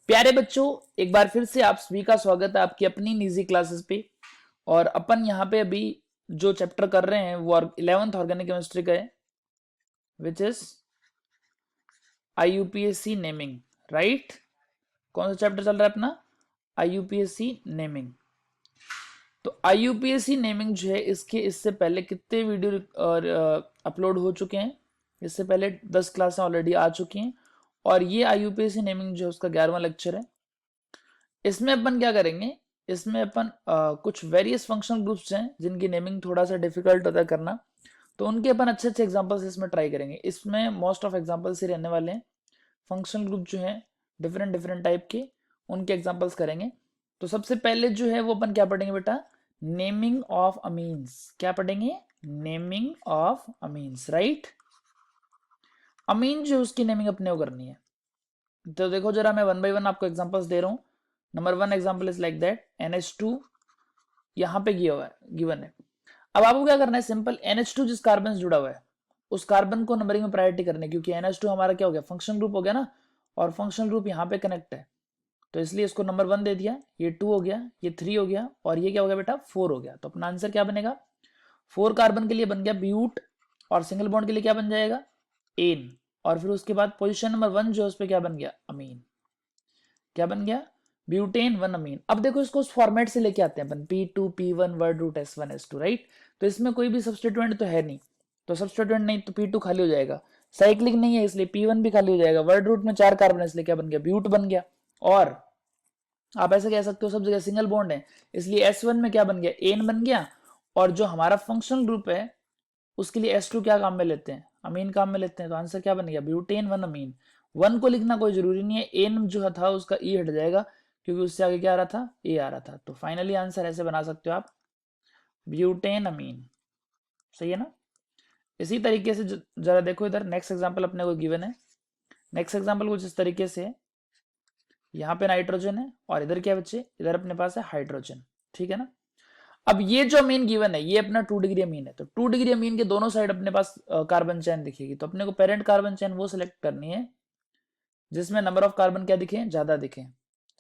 प्यारे बच्चों, एक बार फिर से आप सभी का स्वागत है आपकी अपनी निजी क्लासेस पे। और अपन यहाँ पे अभी जो चैप्टर कर रहे हैं वो 11th ऑर्गेनिक केमिस्ट्री का है, which is IUPAC naming. Right, कौन सा चैप्टर चल रहा है अपना? IUPAC naming. तो IUPAC नेमिंग जो है, इससे पहले कितने वीडियो अपलोड हो चुके हैं? इससे पहले 10 क्लासें ऑलरेडी आ चुकी हैं और ये IUPAC नेमिंग जो है उसका 11वां लेक्चर है। इसमें अपन क्या करेंगे, इसमें अपन कुछ वेरियस फंक्शनल ग्रुप्स हैं जिनकी नेमिंग थोड़ा सा डिफिकल्ट होता है करना, तो उनके अपन अच्छे अच्छे एग्जांपल्स इसमें ट्राई करेंगे। इसमें मोस्ट ऑफ एग्जांपल्स ही रहने वाले हैं। फंक्शनल ग्रुप जो है डिफरेंट डिफरेंट टाइप के, उनके एग्जांपल्स करेंगे। तो सबसे पहले जो है वो अपन क्या पढ़ेंगे बेटा? Naming of amines. क्या पढ़ेंगे? Naming of amines. राइट, अमीन जो उसकी नेमिंग अपने को करनी है। तो देखो जरा, मैं वन बाई वन आपको एग्जांपल्स दे रहा हूं। Number 1 example is like that NH2 यहाँ पे गिवन है। अब आपको क्या करना है? सिंपल, NH2 जिस कार्बन से जुड़ा हुआ है उस कार्बन को नंबरिंग में प्रायोरिटी करनी है, क्योंकि NH2 हमारा क्या हो गया? फंक्शनल ग्रुप हो गया ना, और फंक्शनल ग्रुप यहाँ पे कनेक्ट है, तो इसलिए इसको नंबर 1 दे दिया। ये 2 हो गया, ये 3 हो गया, और ये क्या हो गया बेटा? 4 हो गया। तो अपना आंसर क्या बनेगा? 4 कार्बन के लिए बन गया ब्यूट, और सिंगल बॉन्ड के लिए क्या बन जाएगा? एन। और फिर उसके बाद पोजिशन नंबर 1 जो है उस पर क्या बन गया? अमीन। क्या बन गया? ब्यूटेन 1 अमीन। अब देखो इसको उस फॉर्मेट से लेके आते हैं अपन, P2 P1 word root S1 S2। Right, तो इसमें कोई भी सब्स्टिट्यूएंट तो है नहीं, तो सब्स्टिट्यूएंट नहीं तो P2 खाली हो जाएगा। साइक्लिक नहीं है इसलिए P1 भी खाली हो जाएगा। वर्ड रूट में 4 कार्बन है इसलिए क्या बन गया? ब्यूट बन गया। और आप ऐसे कह सकते हो सब जगह सिंगल बॉन्ड है इसलिए S1 में क्या बन गया? एन बन गया। और जो हमारा फंक्शनल ग्रुप है उसके लिए S2 क्या काम में लेते हैं? अमीन काम में लेते हैं। तो आंसर क्या बन गया? ब्यूटेन 1 अमीन। 1 को लिखना कोई जरूरी नहीं है, एन जो था उसका ई हट जाएगा क्योंकि उससे आगे क्या आ रहा था? ए आ रहा था। तो फाइनली आंसर ऐसे बना सकते हो आप, ब्यूटेन अमीन। सही है ना? इसी तरीके से जरा देखो इधर, नेक्स्ट एग्जांपल अपने को गिवन है। नेक्स्ट एग्जांपल कुछ इस तरीके से है। यहाँ पे नाइट्रोजन है और इधर क्या बच्चे? इधर अपने पास है हाइड्रोजन। ठीक है ना? अब ये जो अमीन गिवन है ये अपना 2 डिग्री अमीन है, तो 2 डिग्री अमीन के दोनों साइड अपने पास कार्बन चेन दिखेगी, तो अपने को पेरेंट कार्बन चेन वो सिलेक्ट करनी है जिसमें नंबर ऑफ कार्बन क्या दिखे? ज्यादा दिखे।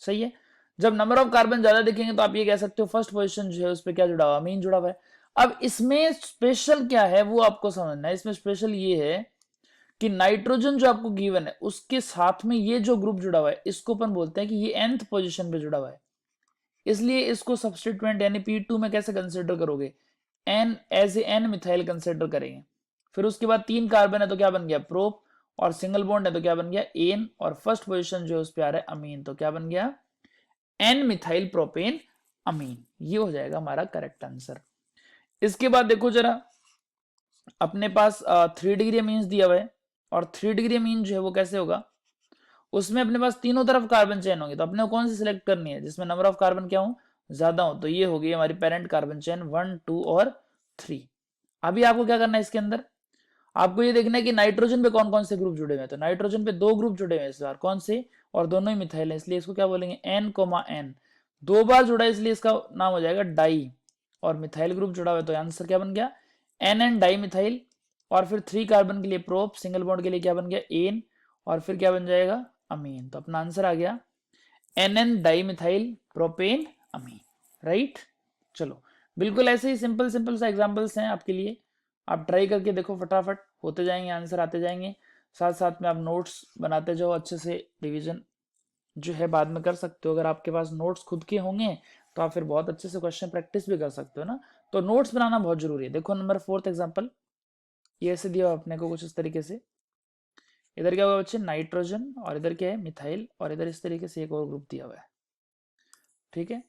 सही है। जब नंबर ऑफ कार्बन ज्यादा दिखेंगे तो आप ये कह सकते हो फर्स्ट पोजीशन जो है उस पर क्या जुड़ा हुआ? अमीन जुड़ा हुआ है। अब इसमें स्पेशल क्या है वो आपको समझना है। इसमें स्पेशल ये है कि नाइट्रोजन जो आपको गिवन है उसके साथ में ये जो ग्रुप जुड़ा हुआ है इसको अपन बोलते हैं कि ये nth पोजीशन पे जुड़ा हुआ है, इसलिए इसको सब्स्टिट्यूएंट यानी P2 में कैसे कंसिडर करोगे? N as a N methyl consider करेंगे। फिर उसके बाद 3 कार्बन है तो क्या बन गया? प्रोप। और सिंगल बॉन्ड है तो क्या बन गया? एन। और फर्स्ट पोजीशन जो है उस पर आ रहा है अमीन, तो क्या बन गया? एन मिथाइल प्रोपेन अमीन। ये हो जाएगा हमारा करेक्ट आंसर। इसके बाद देखो जरा, अपने पास 3 डिग्री अमीन दिया हुआ है, और 3 डिग्री अमीन जो है वो कैसे होगा? उसमें अपने पास तीनों तरफ कार्बन चेन होंगे, तो अपने को कौन सी सिलेक्ट करनी है जिसमें नंबर ऑफ कार्बन क्या हो? ज्यादा हो। तो ये होगी हमारी पेरेंट कार्बन चेन 1 2 और 3। अभी आपको क्या करना है इसके अंदर? आपको ये देखना है कि नाइट्रोजन पे कौन कौन से ग्रुप जुड़े हुए हैं। तो नाइट्रोजन पे 2 ग्रुप जुड़े हुए हैं इस बार, कौन से? और दोनों ही मिथाइल है इसलिए इसको क्या बोलेंगे? N, दो बार जुड़ा है इसलिए इसका नाम हो जाएगा डाई। और मिथाइल ग्रुप जुड़ा हुआ है तो आंसर क्या बन गया? NN di methyl. और फिर 3 कार्बन के लिए प्रोप, सिंगल बॉन्ड के लिए क्या बन गया? एन। और फिर क्या बन जाएगा? अमीन। तो अपना आंसर आ गया NN डाई मिथाइल प्रोपेन अमीन। राइट, चलो बिल्कुल ऐसे ही सिंपल सिंपल सा एग्जांपल्स हैं आपके लिए, आप ट्राई करके देखो, फटाफट होते जाएंगे, आंसर आते जाएंगे। साथ साथ में आप नोट्स बनाते जाओ अच्छे से, रिवीजन जो है बाद में कर सकते हो। अगर आपके पास नोट्स खुद के होंगे तो आप फिर बहुत अच्छे से क्वेश्चन प्रैक्टिस भी कर सकते हो ना, तो नोट्स बनाना बहुत जरूरी है। देखो नंबर 4th एग्जाम्पल, ये ऐसे दिया अपने को कुछ इस तरीके से। इधर क्या हुआ बच्चे? नाइट्रोजन, और इधर क्या है? मिथाइल, और इधर इस तरीके से एक और ग्रुप दिया हुआ है। ठीक है,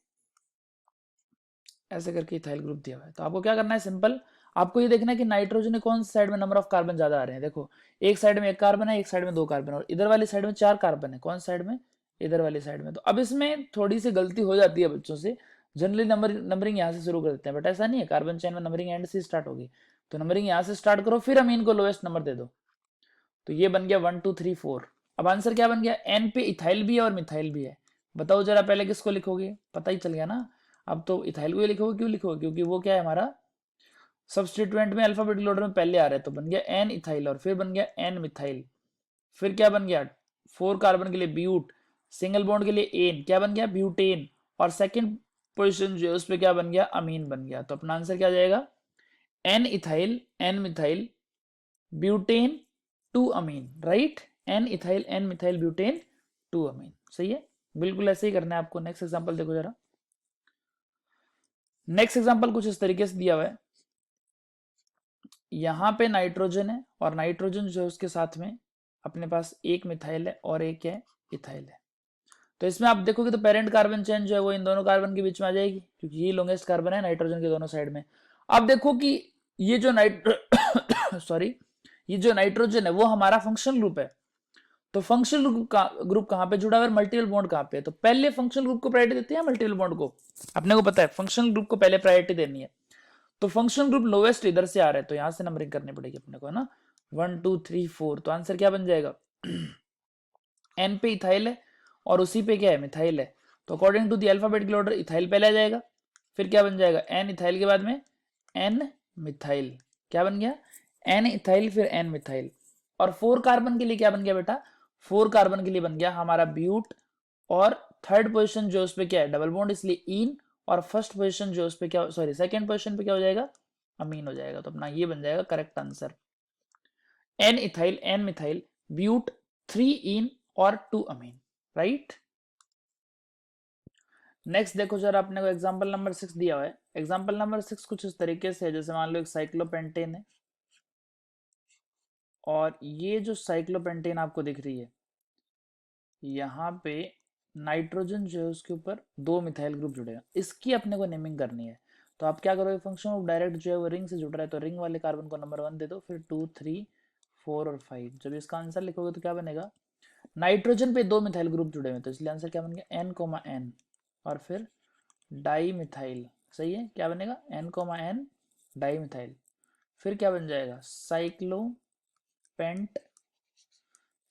ऐसे करके इथाइल ग्रुप दिया हुआ है। तो आपको क्या करना है? सिंपल, आपको ये देखना है कि नाइट्रोजन के कौन सी साइड में नंबर ऑफ कार्बन ज्यादा आ रहे हैं। देखो एक साइड में 1 कार्बन है, एक साइड में 2 कार्बन, और इधर वाली साइड में 4 कार्बन है। कौन साइड में? इधर वाली साइड में। तो अब इसमें थोड़ी सी गलती हो जाती है बच्चों से, जनरली नंबरिंग यहाँ से शुरू कर देते हैं, बट ऐसा नहीं है। कार्बन चेन में नंबरिंग एंड से स्टार्ट होगी, तो नंबरिंग यहाँ से स्टार्ट करो, फिर अमीन को लोएस्ट नंबर दे दो। तो ये बन गया 1 2 3 4। अब आंसर क्या बन गया? एन पे इथाइल भी है और मिथाइल भी है। बताओ जरा पहले किसको लिखोगे? पता ही चल गया ना। अब तो इथाइल को ही लिखोगे। क्यों लिखोगे? क्योंकि वो क्या है हमारा सब्स्टिट्यूएंट में अल्फाबेटिक ऑर्डर में पहले आ रहा है, तो बन गया एन इथाइल, और फिर बन गया एन मिथाइल। फिर क्या बन गया? 4 कार्बन के लिए ब्यूट, सिंगल बॉन्ड के लिए एन क्या बन गया, ब्यूटेन, और सेकंड पोजीशन जो है उस पे क्या बन गया, अमीन बन गया। तो अपना आंसर क्या जाएगा, N ethyl N methyl butane two amine, right, N ethyl N methyl butane two amine, सही है। बिल्कुल ऐसे ही करना है आपको। नेक्स्ट एग्जांपल देखो जरा। नेक्स्ट एग्जांपल कुछ इस तरीके से दिया हुआ है, यहाँ पे नाइट्रोजन है और नाइट्रोजन जो है उसके साथ में अपने पास एक मिथाइल है और एक है इथाइल है। तो इसमें आप देखोगे तो पेरेंट कार्बन चेन जो है वो इन दोनों कार्बन के बीच में आ जाएगी, क्योंकि ये लॉन्गेस्ट कार्बन है नाइट्रोजन के दोनों साइड में। अब देखो कि ये जो नाइट्रो सॉरी ये जो नाइट्रोजन है वो हमारा फंक्शनल ग्रुप है। तो फंक्शनल ग्रुप कहाँ पे जुड़ा हुआ है, मल्टीपल बॉन्ड कहाँ पे है, तो पहले फंक्शनल ग्रुप को प्रायोरिटी देते हैं मल्टीपल बॉन्ड को, अपने को पता है फंक्शनल ग्रुप को पहले प्रायोरिटी देनी है। तो फंक्शनल ग्रुप लोवेस्ट इधर से आ रहा है, तो यहां से नंबरिंग करनी पड़ेगी अपने को, है ना, 1 2 3 4। तो आंसर क्या बन जाएगा, एन पे इथाइल है और उसी पे क्या है, मिथाइल है। तो according to the alphabetical order ethyl पहले आ जाएगा, फिर क्या बन जाएगा, एन इथाइल के बाद में एन मिथाइल, क्या बन गया, एन इथाइल फिर एन मिथाइल। और 4 कार्बन के लिए क्या बन गया बेटा, 4 कार्बन के लिए बन गया हमारा ब्यूट, और थर्ड पोजीशन जो उस पे क्या है, डबल बॉन्ड, इसलिए इन, और फर्स्ट पोजीशन जो उस पे क्या, सॉरी सेकंड पोजीशन पे क्या हो जाएगा, अमीन हो जाएगा। तो अपना ये बन जाएगा correct answer, N ethyl N methyl but 3 en और 2 अमीन, राइट। नेक्स्ट देखो जरा, अपने को एग्जांपल नंबर 6 दिया हुआ है। एग्जांपल नंबर 6 कुछ इस तरीके से है, जैसे मान लो एक साइक्लोपेंटेन है, और ये जो साइक्लोपेंटेन आपको दिख रही है, यहाँ पे नाइट्रोजन जो है उसके ऊपर 2 मिथाइल ग्रुप जुड़ेगा, इसकी अपने को नेमिंग करनी है। तो आप क्या करोगे, फंक्शन ऑफ डायरेक्ट जो है वो रिंग से जुड़ रहा है, तो रिंग वाले कार्बन को नंबर 1 दे दो, फिर 2 3 4 और 5। जब इसका आंसर लिखोगे तो क्या बनेगा, नाइट्रोजन पे 2 मिथाइल ग्रुप जुड़े हुए, तो इसलिए आंसर क्या बन गया, एन कोमा एन, और फिर डाई मिथाइल, सही है, क्या बनेगा, N comma N di methyl. फिर क्या बन जाएगा, साइक्लोपेंट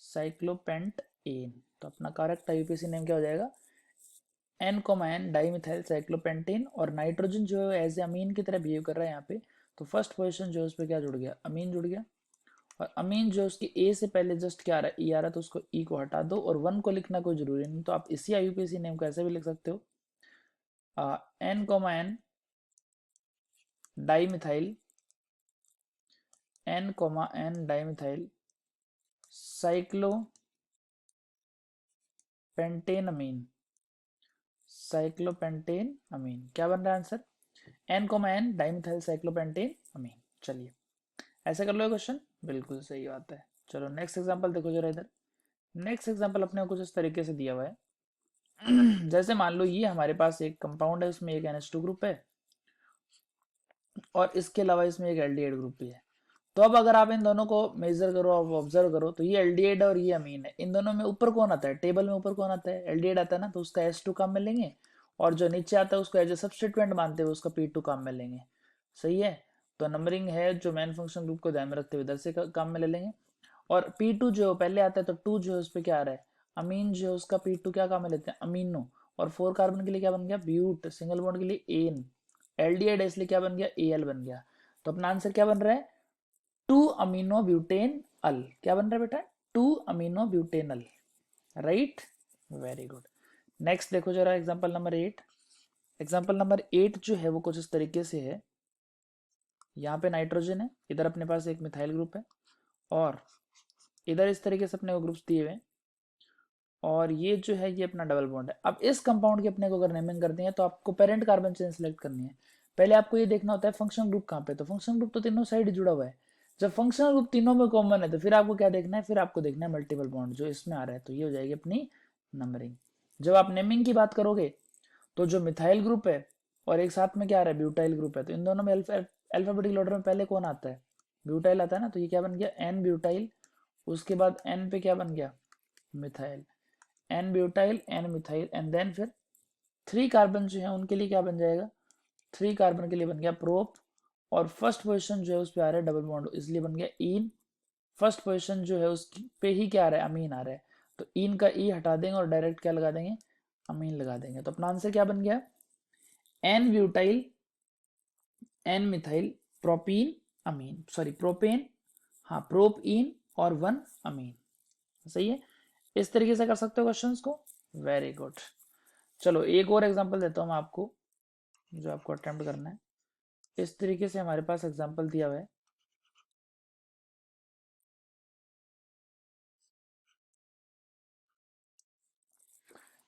साइक्लोपेंट एन। तो अपना करेक्ट आईयूपीएसी नेम क्या हो जाएगा, N comma N di methyl cyclopentane. और नाइट्रोजन जो है एज ए अमीन की तरह बिहेव कर रहा है यहाँ पे, तो फर्स्ट पोजीशन जो है उस पर क्या जुड़ गया, अमीन जुड़ गया। और अमीन जो उसके ए से पहले जस्ट क्या आ रहा है, ई आ रहा है, तो उसको ई को हटा दो, और 1 को लिखना कोई जरूरी नहीं, तो आप इसी आईयूपीएसी नेम को ऐसे भी लिख सकते हो, N comma N di methyl N comma N di methyl cyclopentane amine, cyclopentane amine. क्या बन रहा है answer, N comma N dimethyl cyclopentane amine. चलिए ऐसे कर लो क्वेश्चन, बिल्कुल सही बात है। चलो नेक्स्ट एग्जांपल देखो जरा इधर। नेक्स्ट एग्जांपल अपने को कुछ इस तरीके से दिया हुआ है जैसे मान लो ये हमारे पास एक कंपाउंड है, उसमें एक NH2 ग्रुप है और इसके अलावा इसमें एक एल्डिहाइड ग्रुप भी है। तो अब अगर आप इन दोनों को मेजर करो, आप ऑब्जर्व करो, तो ये एल्डिहाइड और ये अमीन है, इन दोनों में ऊपर कौन आता है, टेबल में ऊपर कौन आता है, एल्डिहाइड आता है ना, तो उसका H2 काम में लेंगे, और जो नीचे आता है उसको एज ए सब्स्टिट्यूएंट मानते हुए उसका P2 काम में लेंगे, सही है। तो नंबरिंग है जो मेन फंक्शन ग्रुप को ध्यान में रखते हुए इधर से काम में ले लेंगे। और P2 जो पहले आता है, तो 2 जो है उस पर क्या आ रहा है, अमीन जो है उसका P2 क्या काम में लेते हैं, अमीनो। और 4 कार्बन के लिए क्या बन गया, ब्यूट, सिंगल बॉन्ड के लिए एन, एल्डिहाइड है इसलिए क्या बन गया, Al बन गया। तो अपना आंसर क्या बन रहा है, 2 अमीनो ब्यूटेन अल। क्या बन रहा है बेटा, 2 amino butanal, right, very good. Next देखो जरा एग्जांपल नंबर 8। एग्जांपल नंबर 8 जो है वो कुछ इस तरीके से है, यहाँ पे नाइट्रोजन है, इधर अपने पास एक मिथाइल ग्रुप है, और इधर इस तरीके से अपने को ग्रुप्स दिए हुए हैं, और ये जो है ये अपना डबल बॉन्ड है। अब इस कंपाउंड की अपने को अगर नेमिंग करनी है तो आपको पेरेंट कार्बन चेन सेलेक्ट करनी है। पहले आपको ये देखना होता है फंक्शनल ग्रुप कहाँ पे, तो फंक्शनल ग्रुप तो तीनों साइड जुड़ा हुआ है। जब फंक्शनल ग्रुप तीनों में कॉमन है तो फिर आपको क्या देखना है, फिर आपको देखना है मल्टीपल बॉन्ड जो इसमें आ रहा है, तो ये हो जाएगी अपनी नंबरिंग। जब आप नेमिंग की बात करोगे तो जो मिथाइल ग्रुप है और एक साथ में क्या आ रहा है, ब्यूटाइल ग्रुप है, तो इन दोनों में अल्फाबेटिकल ऑर्डर में पहले कौन आता है, ब्यूटाइल आता है ना, तो ये क्या बन गया, एन ब्यूटाइल, उसके बाद एन पे क्या बन गया, methyl, N butyl N methyl, and then फिर 3 कार्बन जो है उनके लिए क्या बन जाएगा, 3 कार्बन के लिए बन गया प्रोप, और फर्स्ट पोजीशन जो है उस पर आ रहा है डबल बॉन्ड, इसलिए बन गया इन। फर्स्ट पोजीशन जो है उस पे ही क्या आ रहा है, अमीन आ रहा है, तो इन का ई हटा देंगे और डायरेक्ट क्या लगा देंगे, अमीन लगा देंगे। तो अपना आंसर क्या बन गया, N butyl N methyl propene amine, sorry propane, हाँ प्रोप इन और 1 अमीन, सही है। इस तरीके से कर सकते हो क्वेश्चंस को। Very good. चलो एक और एग्जांपल देता हूँ मैं आपको, जो आपको अटेम्प्ट करना है। इस तरीके से हमारे पास एग्जांपल दिया हुआ है।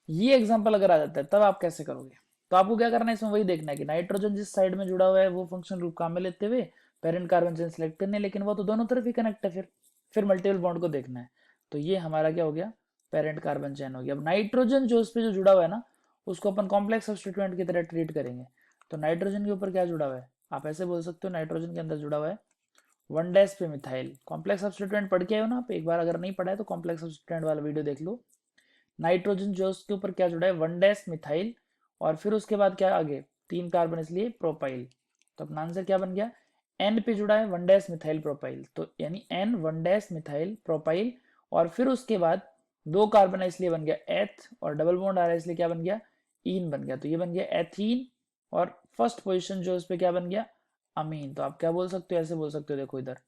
ये एग्जांपल अगर आ जाता है तब आप कैसे करोगे? तो आपको क्या करना है, इसमें वही देखना है कि नाइट्रोजन जिस साइड में जुड़ा हुआ है वो फंक्शनल ग्रुप काम में लेते हुए पेरेंट कार्बन चेन सेलेक्ट करने, लेकिन वो तो दोनों तरफ ही कनेक्ट है, फिर मल्टीपल बॉन्ड को देखना है। तो ये हमारा क्या हो गया, पेरेंट कार्बन चेन हो गया। अब नाइट्रोजन जो उस पर जो जुड़ा हुआ है ना, उसको अपन कॉम्प्लेक्स सब्स्टिट्यूएंट की तरह ट्रीट करेंगे। तो नाइट्रोजन के ऊपर क्या जुड़ा हुआ है, आप ऐसे बोल सकते हो नाइट्रोजन के अंदर जुड़ा हुआ है 1' पे मिथाइल। कॉम्प्लेक्स सब्स्टिट्यूएंट पढ़ के आए हो ना आप एक बार, अगर नहीं पढ़ा है तो कॉम्प्लेक्स सब्स्टिट्यूएंट वाला वीडियो देख लो। नाइट्रोजन जो उसके ऊपर क्या जुड़ा है 1' मिथाइल, और फिर उसके बाद क्या आगे 3 कार्बन, इसलिए प्रोपाइल। तो अपना आंसर क्या बन गया, एन पे जुड़ा है 1' मिथाइल प्रोपाइल, तो यानी एन 1' मिथाइल प्रोपाइल, और फिर उसके बाद 2 कार्बन है इसलिए बन गया एथ, और डबल बॉन्ड आ रहा है इसलिए क्या बन गया, ईन बन गया। तो ये बन गया एथीन, और फर्स्ट पोजिशन जो उस पर क्या बन गया, अमीन। तो आप क्या बोल सकते हो, ऐसे बोल सकते हो, देखो इधर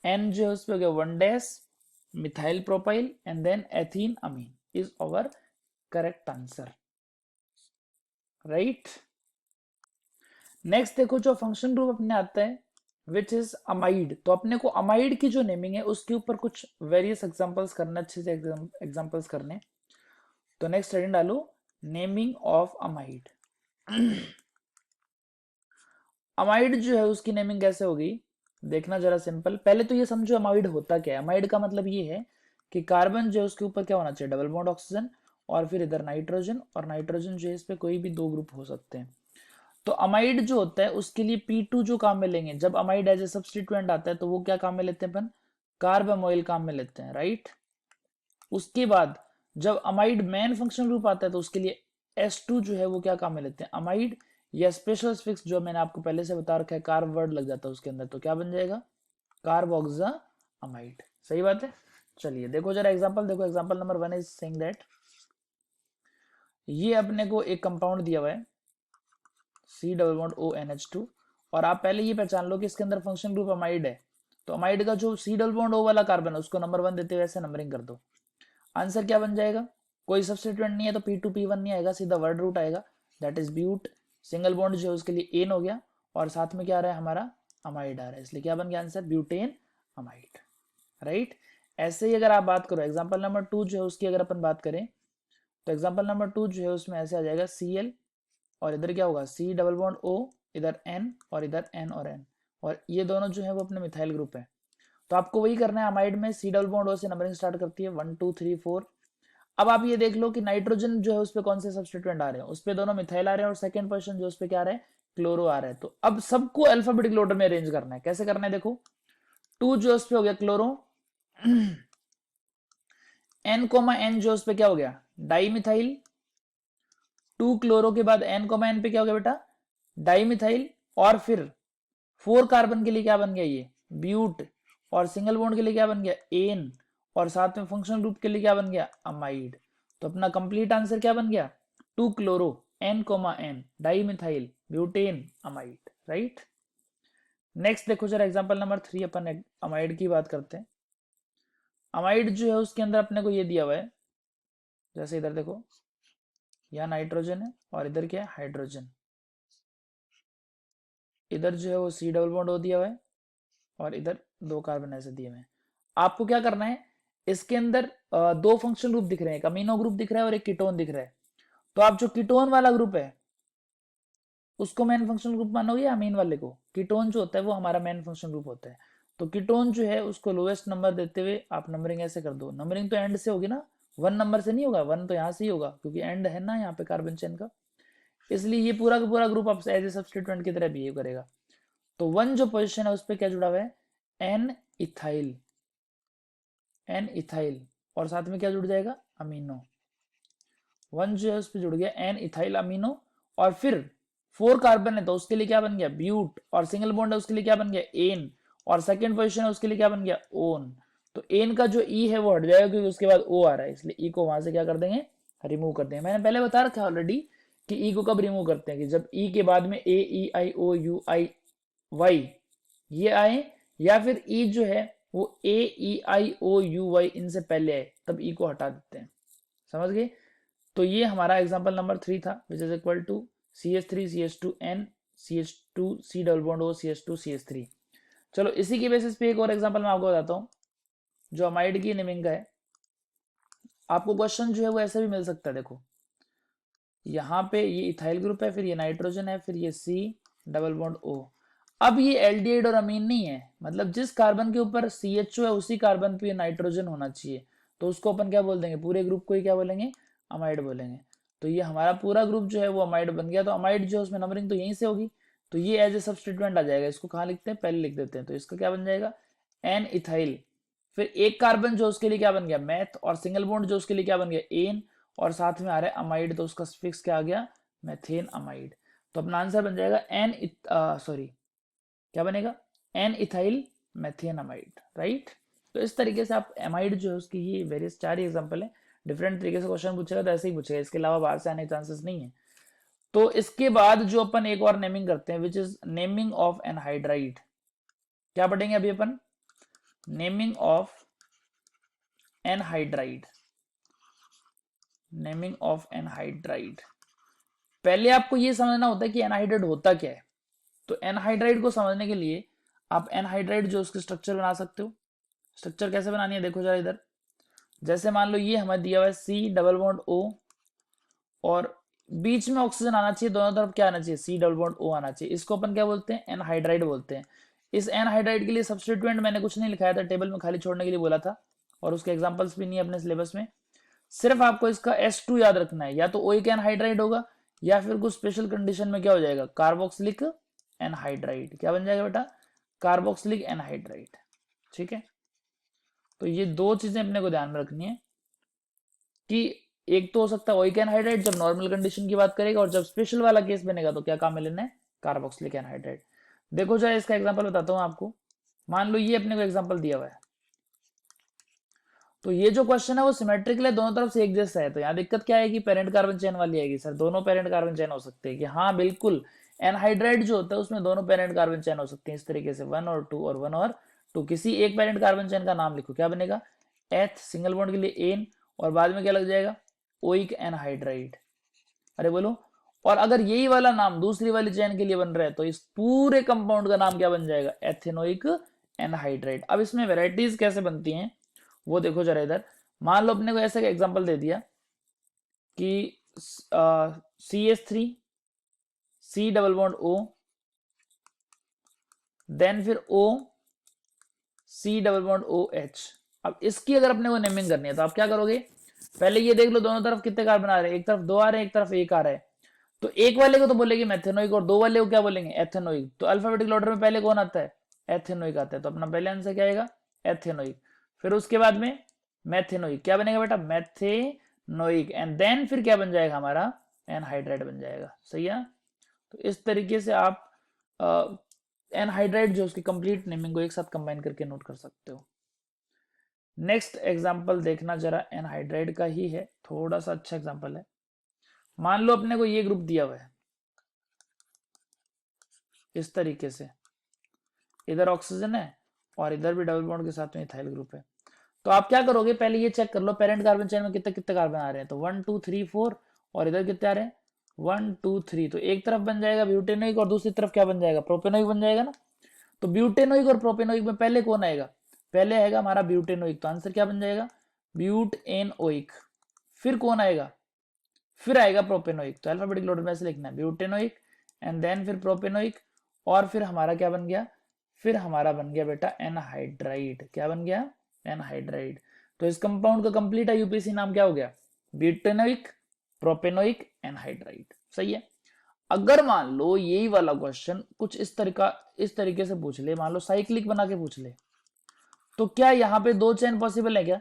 एन जो है उस पर हो गया 1' methyl propyl and then ethene amine is our correct answer, right? Next देखो जो फंक्शन ग्रुप अपने आता है विच इज अमाइड। तो अपने को अमाइड की जो नेमिंग है उसके ऊपर कुछ वेरियस एग्जांपल्स करना, अच्छे से एग्जांपल्स करने। तो नेक्स्ट हेडिंग डालो, नेमिंग ऑफ अमाइड। अमाइड जो है उसकी नेमिंग कैसे होगी, देखना जरा सिंपल। पहले तो ये समझो अमाइड होता क्या है। अमाइड का मतलब ये है कि कार्बन जो है उसके ऊपर क्या होना चाहिए, डबल बॉन्ड ऑक्सीजन, और फिर इधर नाइट्रोजन, और नाइट्रोजन जो है इस पे कोई भी 2 ग्रुप हो सकते हैं। तो अमाइड जो होता है उसके लिए P2 जो काम में लेंगे, जब अमाइड एज ए सब्स्टिट्यूएंट आता है तो वो क्या काम में लेते हैं अपन, कार्बामोइल काम में लेते हैं, राइट। उसके बाद जब अमाइड मेन फंक्शनल ग्रुप आता है तो उसके लिए S2 जो है वो क्या काम में लेते हैं, अमाइड, या स्पेशल फिक्स जो मैंने आपको पहले से बता रखा है, कार्ब वर्ड लग जाता है उसके अंदर, तो क्या बन जाएगा, कार्बोक्सा अमाइड। सही बात है। चलिए देखो जरा एग्जांपल देखो, example number 1 is saying that, ये अपने को एक कंपाउंड दिया हुआ है C+ONH2, और आप पहले ये पहचान लो कि इसके अंदर फंक्शन ग्रुप अमाइड है। तो अमाइड का जो C+O वाला कार्बन है उसको नंबर 1 देते हुए ऐसे नंबरिंग कर दो। आंसर क्या बन जाएगा, कोई सब्स्टिट्यूएंट नहीं है तो P2P1 नहीं आएगा, सीधा वर्ड रूट आएगा, that is but. Single bond जो है उसके लिए एन हो गया, और साथ में क्या आ रहा है हमारा, अमाइड आ रहा है, इसलिए क्या बन गया आंसर, ब्यूटेन अमाइड, राइट। ऐसे ही अगर आप बात करो एग्जाम्पल नंबर 2 जो है उसकी अगर अपन बात करें, तो एग्जाम्पल नंबर 2 जो है उसमें ऐसे आ जाएगा Cl, और इधर क्या होगा C+O, इधर N, और इधर N और N, और ये दोनों जो है वो अपने मिथाइल ग्रुप है। तो आपको वही करना है, अमाइड में C+O से नंबरिंग स्टार्ट करती है 1 2 3 4। अब आप ये देख लो कि नाइट्रोजन जो है उस पर कौन से सब्स्टिट्यूएंट आ रहे हैं, उस पर दोनों मिथाइल आ रहे हैं, और सेकंड पोजीशन जो उस पर क्या आ रहा है, क्लोरो आ रहा है। तो अब सबको अल्फाबेटिक ऑर्डर में अरेंज करना है। कैसे करना है देखो, 2 जो उस पर हो गया क्लोरो, N, जो उस पर क्या हो गया, डाई मिथाइल। 2 क्लोरो के बाद N, पे क्या हो गया बेटा, डाई मिथाइल, और फिर 4 कार्बन के लिए क्या बन गया ये, ब्यूट, और सिंगल बॉन्ड के लिए क्या बन गया, एन, और साथ में फंक्शनल ग्रुप के लिए क्या बन गया, अमाइड। तो अपना कंप्लीट आंसर क्या बन गया, 2 chloro N, di methyl butane amide, right. Next देखो जरा एग्जांपल नंबर 3, अपन अमाइड की बात करते हैं। अमाइड जो है उसके अंदर अपने को ये दिया हुआ है, जैसे इधर देखो, यहाँ नाइट्रोजन है और इधर क्या है, हाइड्रोजन। इधर जो है वो C+O दिया हुआ है, और इधर 2 कार्बन ऐसे दिए हुए हैं। आपको क्या करना है, इसके अंदर 2 फंक्शनल ग्रुप दिख रहे हैं, एक अमीनो ग्रुप दिख रहा है और एक कीटोन दिख रहा है। तो आप जो कीटोन वाला ग्रुप है उसको मेन फंक्शनल ग्रुप मानोगे या अमीन वाले को, कीटोन जो होता है वो हमारा मेन फंक्शनल ग्रुप होता है। तो कीटोन जो है उसको लोएस्ट नंबर देते हुए आप नंबरिंग ऐसे कर दो, नंबरिंग तो एंड से होगी ना, 1 नंबर से नहीं होगा, 1 तो यहाँ से ही होगा क्योंकि एंड है ना यहाँ पे कार्बन चेन का, इसलिए ये पूरा का पूरा ग्रुप आप एज ए सब्स्टिट्यूएंट की तरह बिहेव करेगा। तो 1 जो पोजीशन है उस पर क्या जुड़ा हुआ है, एन इथाइल, एन इथाइल, और साथ में क्या जुड़ जाएगा, अमीनो। 1 जो है उस पर जुड़ गया एन इथाइल अमीनो, और फिर 4 कार्बन है तो उसके लिए क्या बन गया, ब्यूट, और सिंगल बॉन्ड है उसके लिए क्या बन गया, एन, और सेकंड पोजीशन है उसके लिए क्या बन गया, ओन। तो एन का जो ई है वो हट जाएगा क्योंकि उसके बाद ओ आ रहा है, इसलिए ई को वहां से क्या कर देंगे, रिमूव कर देंगे। मैंने पहले बता रखा है ऑलरेडी कि ई को कब रिमूव करते हैं, कि जब ई के बाद में ए ई आई ओ यू आई वाई ये आए, या फिर ई जो है वो ए ई आई ओ यू वाई इनसे पहले आए, तब ई को हटा देते हैं। समझ गए। तो ये हमारा एग्जांपल नंबर 3 था, which is equal to CH3CH2N CH2 C double bond O CH2CH3। चलो इसी के बेसिस पे एक और एग्जांपल मैं आपको बताता हूँ जो अमाइड की नेमिंग का है। आपको क्वेश्चन जो है वो ऐसे भी मिल सकता है, देखो यहाँ पे ये इथाइल ग्रुप है, फिर ये नाइट्रोजन है, फिर ये C डबल बॉन्ड O। अब ये एल्डिहाइड और अमीन नहीं है, मतलब जिस कार्बन के ऊपर CHO है उसी कार्बन पे नाइट्रोजन होना चाहिए, तो उसको अपन क्या बोल देंगे, पूरे ग्रुप को ही क्या बोलेंगे, अमाइड बोलेंगे। तो ये हमारा पूरा ग्रुप जो है वो अमाइड बन गया। तो अमाइड जो है उसमें नंबरिंग तो यहीं से होगी, तो ये एज ए सब्स्टिट्यूएंट आ जाएगा। इसको कहाँ लिखते हैं, पहले लिख देते हैं। तो इसका क्या बन जाएगा, एन इथाइल, फिर एक कार्बन जो उसके लिए क्या बन गया, मैथ, और सिंगल बॉन्ड जो उसके लिए क्या बन गया, एन, और साथ में आ रहा है अमाइड, तो उसका फिक्स क्या आ गया, मैथेन अमाइड। तो अपना आंसर बन जाएगा क्या बनेगा, N ethyl methane amide, right. तो इस तरीके से आप एमाइड जो है उसकी ये वेरियस 4 एग्जांपल है। डिफरेंट तरीके से क्वेश्चन पूछेगा तो ऐसे ही पूछेगा, इसके अलावा बाहर से आने के चांसेस नहीं है। तो इसके बाद जो अपन एक और नेमिंग करते हैं, which is naming of anhydride. क्या पढ़ेंगे अभी अपन, naming of anhydride, naming of anhydride. पहले आपको ये समझना होता है कि एनहाइड्राइड होता क्या है। तो एनहाइड्राइड को समझने के लिए आप एनहाइड्राइड जो उसके स्ट्रक्चर बना सकते हो। स्ट्रक्चर कैसे बनानी है, देखो जरा इधर। जैसे मान लो ये हमें दिया हुआ है C डबल बॉन्ड O, और बीच में ऑक्सीजन आना चाहिए, दोनों तरफ क्या आना चाहिए, C डबल बॉन्ड O आना चाहिए। इसको अपन क्या बोलते हैं, एनहाइड्राइड बोलते हैं। इस एनहाइड्राइड के लिए सब्स्टिट्यूएंट मैंने कुछ नहीं लिखाया था, टेबल में खाली छोड़ने के लिए बोला था, और उसके एग्जांपल्स भी नहीं है अपने सिलेबस में। सिर्फ आपको इसका S2 याद रखना है, या तो ओइक एनहाइड्राइड होगा, या फिर कुछ स्पेशल कंडीशन में क्या हो जाएगा, कार्बोक्सिलिक एनहाइड्राइड। क्या बन जाएगा बेटा, कार्बोक्सिलिक एनहाइड्राइड। ठीक है, तो ये दो चीजें अपने को ध्यान में रखनी है कि एक तो हो सकता है ओइक एनहाइड्राइड जब नॉर्मल कंडीशन की बात करेगा, और जब स्पेशल वाला केस बनेगा तो क्या काम में लेना है, कार्बोक्सिलिक एनहाइड्राइड। देखो जरा इसका एग्जांपल बताता हूं आपको। मान लो ये अपने को एग्जांपल दिया हुआ है, तो ये जो क्वेश्चन है वो सिमेट्रिकल है, दोनों तरफ से एक जैसा है। तो यहाँ दिक्कत क्या आएगी, पेरेंट कार्बन चेन वाली आएगी। सर दोनों पेरेंट कार्बन चेन हो सकते हैं कि, हाँ बिल्कुल, एनहाइड्राइड जो होता है उसमें दोनों पेरेंट कार्बन चेन हो सकते हैं इस तरीके से, 1 और 2 और 1 और 2। किसी एक पेरेंट कार्बन चेन का नाम लिखो, क्या बनेगा, एथ, सिंगल बॉन्ड के लिए एन, और बाद में क्या लग जाएगा, ओइक एनहाइड्राइड। अरे बोलो, और अगर यही वाला नाम दूसरी वाली चेन के लिए बन रहा है तो इस पूरे कंपाउंड का नाम क्या बन जाएगा, एथेनोइक एनहाइड्राइड। अब इसमें वेराइटीज कैसे बनती हैं वो देखो जरा इधर। मान लो अपने को ऐसे एग्जांपल दे दिया कि CH3 C double bond O, then फिर O C double bond OH। अब इसकी अगर अपने को नेमिंग करनी है तो आप क्या करोगे, पहले ये देख लो दोनों तरफ कितने कार्बन आ रहे हैं, एक तरफ 2 आ रहे हैं, एक तरफ 1 आ रहा है। तो एक वाले को तो बोलेंगे मैथेनोइक, और 2 वाले को क्या बोलेंगे, एथेनोइक। तो अल्फाबेटिकल ऑर्डर में पहले कौन आता है, एथेनोइक आता है। तो अपना पहले आंसर क्या आएगा, एथेनोइक। फिर उसके बाद में मैथेनोइक, क्या बनेगा बेटा, मैथेनोइक, एंड देन फिर क्या बन जाएगा हमारा, एनहाइड्राइड बन जाएगा। सही है। तो इस तरीके से आप एनहाइड्राइड जो उसकी कंप्लीट नेमिंग को एक साथ कंबाइन करके नोट कर सकते हो। नेक्स्ट एग्जांपल देखना जरा, एनहाइड्राइड का ही है, थोड़ा सा अच्छा एग्जांपल है। मान लो अपने को ये ग्रुप दिया हुआ है इस तरीके से, इधर ऑक्सीजन है और इधर भी डबल बॉन्ड के साथ में इथाइल ग्रुप है। तो आप क्या करोगे, पहले ये चेक कर लो पेरेंट कार्बन चेन में कितने कितने कार्बन आ रहे हैं। तो 1 2 3 4, और इधर कितने आ रहे हैं, 1 2 3। तो एक तरफ बन जाएगा ब्यूटेनोइक और दूसरी तरफ क्या बन जाएगा, प्रोपेनोइक बन जाएगा ना। तो ब्यूटेनोइक और प्रोपेनोइक में पहले कौन आएगा, पहले आएगा हमारा ब्यूटेनोइक। तो आंसर क्या बन जाएगा, ब्यूटेनोइक। फिर कौन आएगा, फिर आएगा प्रोपेनोइक। तो अल्फाबेटिक ऑर्डर में ऐसे लिखना है, ब्यूटेनोइक एंड देन फिर प्रोपेनोइक, और फिर हमारा क्या बन गया, फिर हमारा बन गया बेटा एनहाइड्राइड। क्या बन गया, एनहाइड्राइड। तो इस कंपाउंड का कंप्लीट आईयूपीएसी नाम क्या हो गया, ब्यूटेनोइक प्रोपेनोइक एनहाइड्राइड। सही है। अगर मान लो यही वाला क्वेश्चन कुछ इस तरीके से पूछ ले, मान लो साइक्लिक बना के पूछ ले, तो क्या यहाँ पे 2 चेन पॉसिबल है क्या,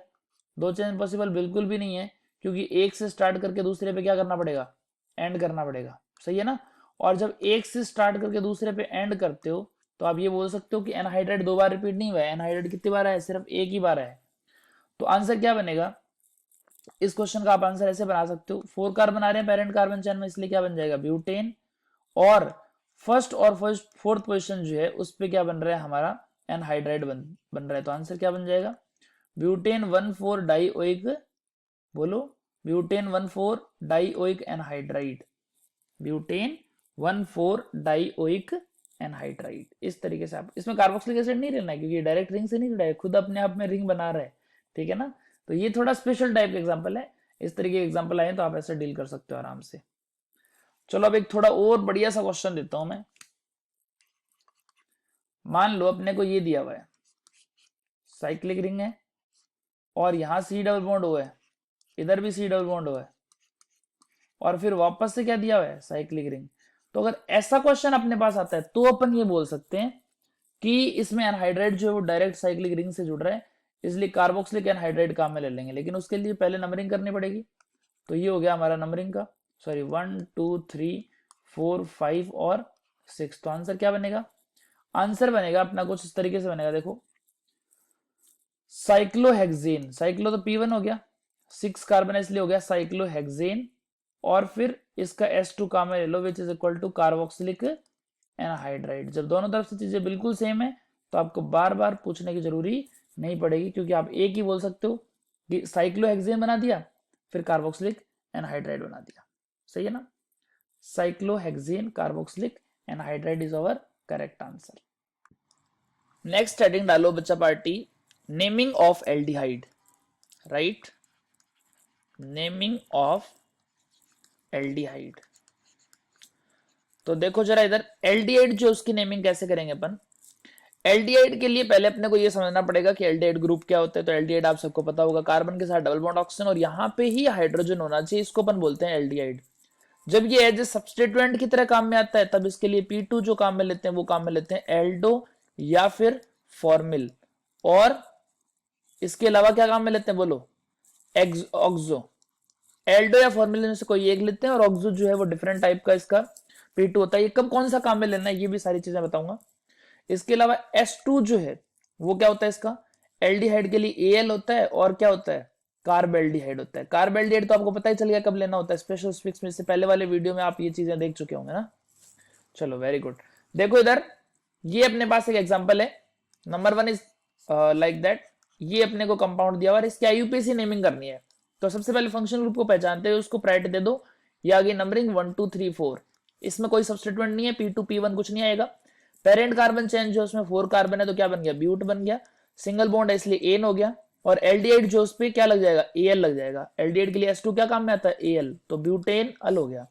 2 चेन पॉसिबल बिल्कुल भी नहीं है, क्योंकि एक से स्टार्ट करके दूसरे पे क्या करना पड़ेगा, एंड करना पड़ेगा। सही है ना। और जब एक से स्टार्ट करके दूसरे पे एंड करते हो तो आप ये बोल सकते हो कि एनहाइड्राइड 2 बार रिपीट नहीं हुआ है, एनहाइड्राइड कितनी बार है, सिर्फ एक ही बार है। तो आंसर क्या बनेगा, इस क्वेश्चन का आप आंसर ऐसे बना सकते हो, 4 कार्बन आ रहे हैं पेरेंट कार्बन चेन में, इसलिए क्या बन जाएगा, ब्यूटेन। और फर्स्ट और फोर्थ पोजिशन जो है उस पर क्या बन रहा है हमारा, एनहाइड्राइड बन रहा है। तो आंसर क्या बन जाएगा, ब्यूटेन 1,4 डाइओइक, बोलो butane 1,4 dioic anhydride, butane 1,4 dioic anhydride. इस तरीके से आप इसमें कार्बोक्सिलिक एसिड नहीं लेना है क्योंकि डायरेक्ट रिंग से नहीं जुड़ा है, खुद अपने आप में रिंग बना रहा है, ठीक है ना। तो ये थोड़ा स्पेशल टाइप का एग्जांपल है, इस तरीके के एग्जांपल आए तो आप ऐसे डील कर सकते हो आराम से। चलो अब एक थोड़ा और बढ़िया सा क्वेश्चन देता हूं मैं। मान लो अपने को ये दिया हुआ है, साइक्लिक रिंग है और यहां सी डबल बॉन्ड ओ है, इधर भी सी डबल बॉन्ड ओ है, और फिर वापस से क्या दिया हुआ है, साइक्लिक रिंग। तो अगर ऐसा क्वेश्चन अपने पास आता है तो अपन ये बोल सकते हैं कि इसमें एनहाइड्राइड जो है वो डायरेक्ट साइक्लिक रिंग से जुड़ रहा है, इसलिए कार्बोक्सिलिक एनहाइड्राइड काम में ले लेंगे, लेकिन उसके लिए पहले नंबरिंग करनी पड़ेगी। तो ये हो गया हमारा नंबरिंग का, सॉरी 1 2 3 4 5 और 6। तो आंसर क्या बनेगा, आंसर बनेगा अपना कुछ इस तरीके से बनेगा, देखो साइक्लोहेक्सेन, साइक्लो तो P1 हो गया, 6 कार्बन इसलिए हो गया साइक्लोहेक्सेन, और फिर इसका S2 काम में ले लो which is equal to carboxylic anhydride. जब दोनों तरफ से चीजें बिल्कुल सेम है तो आपको बार बार पूछने की जरूरी नहीं पड़ेगी, क्योंकि आप एक ही बोल सकते हो कि साइक्लोहेक्सेन बना दिया फिर कार्बोक्सिलिक एनहाइड्राइड बना दिया, सही है ना। Cyclohexane carboxylic anhydride is our correct answer. Next heading डालो बच्चा party, naming of aldehyde, right, naming of aldehyde. तो देखो जरा इधर एल्डिहाइड जो उसकी नेमिंग कैसे करेंगे अपन। एल्डिहाइड के लिए पहले अपने को ये समझना पड़ेगा कि एल्डिहाइड ग्रुप क्या होता है। तो एल्डिहाइड आप सबको पता होगा, कार्बन के साथ डबल बॉन्ड ऑक्सीजन और यहाँ पे ही हाइड्रोजन होना चाहिए, इसको अपन बोलते हैं एल्डिहाइड। जब ये एज ए सब्स्टिट्यूएंट की तरह काम में आता है तब इसके लिए P2 जो काम में लेते हैं वो काम में लेते हैं एल्डो या फिर फॉर्मिल, और इसके अलावा क्या काम में लेते हैं बोलो, ऑक्सो। एल्डो या फॉर्मिल में से कोई एक लेते हैं, और ऑक्सो जो है वो डिफरेंट टाइप का इसका P2 होता है। ये कब कौन सा काम में लेना है ये भी सारी चीजें बताऊंगा। इसके अलावा S2 जो है वो क्या होता है, इसका एल्डिहाइड के लिए Al होता है, और क्या होता है, कार्बेल्डिहाइड होता है। कार्बेल्डिहाइड तो आपको पता ही चल गया कब लेना होता है, स्पेशल स्पिक्स में से पहले वाले वीडियो में आप ये चीजें देख चुके होंगे ना। चलो वेरी गुड। देखो इधर ये अपने पास एक एग्जांपल है, नंबर 1 इज लाइक दैट, ये अपने को कंपाउंड दिया हुआ है, इसकी आईयूपीएसी नेमिंग करनी है। तो सबसे पहले फंक्शनल ग्रुप को पहचानते हुए उसको प्रायोरिटी दे दो, ये आगे नंबरिंग 1 2 3 4, इसमें कोई सब्स्टिट्यूएंट नहीं है, P2 P1 कुछ नहीं आएगा। पेरेंट कार्बन चेन जो उसमें 4 कार्बन है तो क्या बन गया, ब्यूट बन गया, सिंगल बॉन्ड है इसलिए एन हो गया, और एल्डिहाइड जो उस पे क्या लग जाएगा, Al लग जाएगा। एल्डिहाइड के लिए S2 क्या काम में आता है, Al, तो ब्यूटेन अल हो गया।